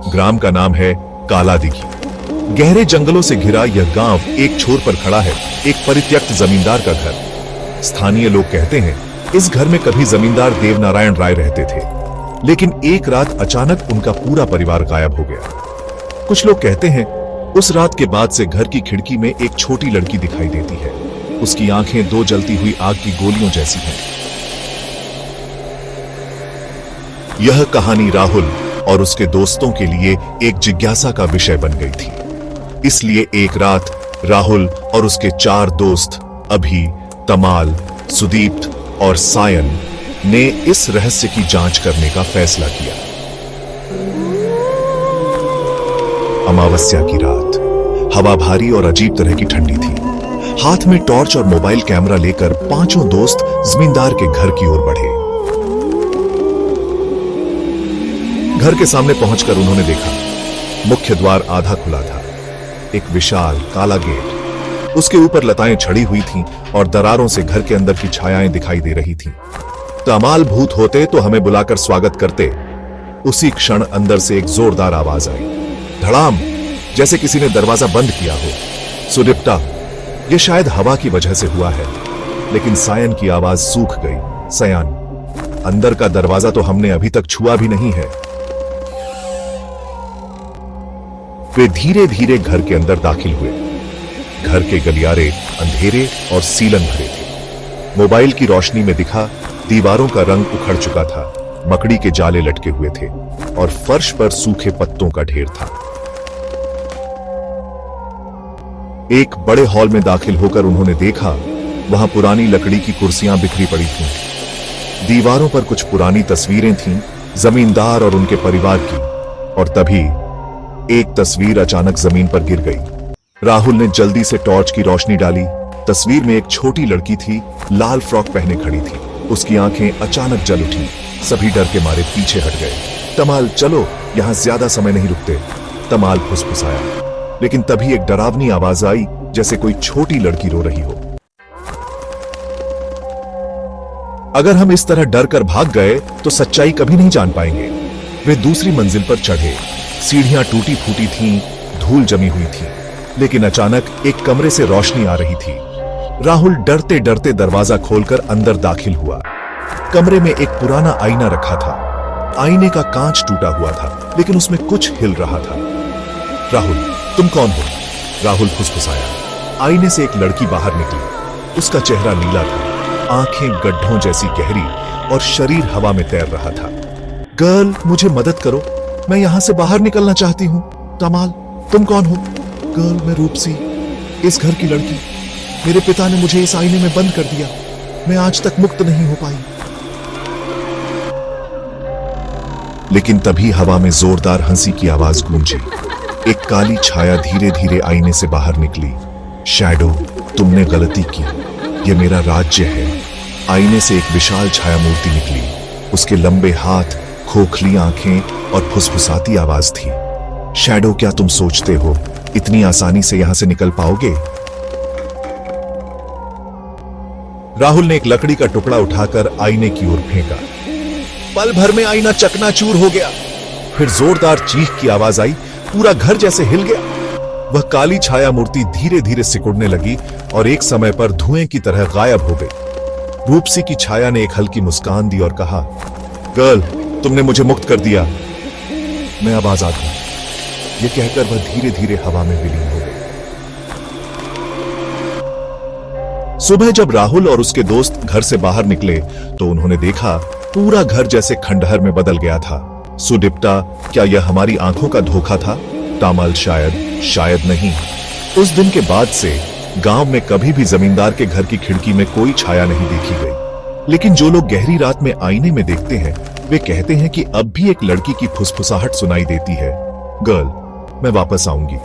ग्राम का नाम है काला दिघी। गहरे जंगलों से घिरा यह गांव एक छोर पर खड़ा है, एक परित्यक्त जमींदार का घर। स्थानीय लोग कहते हैं इस घर में कभी जमींदार देवनारायण राय रहते थे, लेकिन एक रात अचानक उनका पूरा परिवार गायब हो गया। कुछ लोग कहते हैं उस रात के बाद से घर की खिड़की में एक छोटी लड़की दिखाई देती है। उसकी आंखें दो जलती हुई आग की गोलियों जैसी हैं। यह कहानी राहुल और उसके दोस्तों के लिए एक जिज्ञासा का विषय बन गई थी। इसलिए एक रात राहुल और उसके 4 दोस्त अभी, तमाल, सुदीप्त और सायन ने इस रहस्य की जांच करने का फैसला किया। अमावस्या की रात, हवा भारी और अजीब तरह की ठंडी थी। हाथ में टॉर्च और मोबाइल कैमरा लेकर 5 दोस्त जमींदार के घर की ओर बढ़े। घर के सामने पहुंचकर उन्होंने देखा मुख्य द्वार आधा खुला था। एक विशाल काला गेट, उसके ऊपर लताएं छड़ी हुई थीं और दरारों से घर के अंदर की छायाएं दिखाई दे रही थीं। तमाल भूत होते तो हमें बुलाकर स्वागत करते। उसी क्षण अंदर से एक जोरदार आवाज आई, धड़ाम, जैसे किसी ने दरवाजा बंद किया हो। सुदिप्ता, यह शायद हवा की वजह से हुआ है। लेकिन सायन की आवाज सूख गई, सयान, अंदर का दरवाजा तो हमने अभी तक छुआ भी नहीं है। वे धीरे धीरे घर के अंदर दाखिल हुए। घर के गलियारे अंधेरे और सीलन भरे थे। मोबाइल की रोशनी में दिखा दीवारों का रंग उखड़ चुका था, मकड़ी के जाले लटके हुए थे और फर्श पर सूखे पत्तों का ढेर था। एक बड़े हॉल में दाखिल होकर उन्होंने देखा वहां पुरानी लकड़ी की कुर्सियां बिखरी पड़ी थीं। दीवारों पर कुछ पुरानी तस्वीरें थीं, जमींदार और उनके परिवार की। और तभी एक तस्वीर अचानक जमीन पर गिर गई। राहुल ने जल्दी से टॉर्च की रोशनी डाली। तस्वीर में एक छोटी लड़की थी, लाल फ्रॉक पहने खड़ी थी। उसकी आंखें अचानक जल उठी। सभी डर के मारे पीछे हट गए। तमाल, चलो, यहां ज्यादा समय नहीं रुकते, तमाल फुसफुसाया। लेकिन तभी एक डरावनी आवाज आई, जैसे कोई छोटी लड़की रो रही हो। अगर हम इस तरह डर कर भाग गए तो सच्चाई कभी नहीं जान पाएंगे। वे दूसरी मंजिल पर चढ़े। सीढ़ियां टूटी फूटी थीं, धूल जमी हुई थी। लेकिन अचानक एक कमरे से रोशनी आ रही थी। राहुल डरते डरते दरवाजा खोलकर अंदर दाखिल हुआ। कमरे में एक पुराना आईना रखा था। आईने का कांच टूटा हुआ था, लेकिन उसमें कुछ हिल रहा था। राहुल, तुम कौन हो? राहुल फुसफुसाया। आईने से एक लड़की बाहर निकली। उसका चेहरा नीला था, आंखें गड्ढों जैसी गहरी और शरीर हवा में तैर रहा था। गर्ल, मुझे मदद करो, मैं यहां से बाहर निकलना चाहती हूं। तमाल, तुम कौन हो? गर्ल, मैं रूपसी, इस घर की लड़की। मेरे पिता ने मुझे इस आईने में बंद कर दिया। मैं आज तक मुक्त नहीं हो पाई। लेकिन तभी हवा में जोरदार हंसी की आवाज गूंजी। एक काली छाया धीरे धीरे आईने से बाहर निकली। शैडो, तुमने गलती की, यह मेरा राज्य है। आईने से एक विशाल छाया मूर्ति निकली। उसके लंबे हाथ, खोखली आंखें और फुसफुसाती आवाज थी। शैडो, क्या तुम सोचते हो इतनी आसानी से यहां से निकल पाओगे? राहुल ने एक लकड़ी का टुकड़ा उठाकर आईने की ओर फेंका। पल भर में आईना चकनाचूर हो गया। फिर जोरदार चीख की आवाज आई, पूरा घर जैसे हिल गया। वह काली छाया मूर्ति धीरे धीरे सिकुड़ने लगी और एक समय पर धुएं की तरह गायब हो गई। रूपसी की छाया ने एक हल्की मुस्कान दी और कहा, गर्ल, तुमने मुझे मुक्त कर दिया, मैं अब आजाद हूं। यह कहकर वह धीरे धीरे हवा में विलीन हो गई। सुबह जब राहुल और उसके दोस्त घर से बाहर निकले तो उन्होंने देखा पूरा घर जैसे खंडहर में बदल गया था। सुदिप्ता, क्या यह हमारी आंखों का धोखा था? तामल, शायद नहीं। उस दिन के बाद से गांव में कभी भी जमींदार के घर की खिड़की में कोई छाया नहीं देखी गई। लेकिन जो लोग गहरी रात में आईने में देखते हैं, वे कहते हैं कि अब भी एक लड़की की फुसफुसाहट सुनाई देती है। गर्ल, मैं वापस आऊंगी।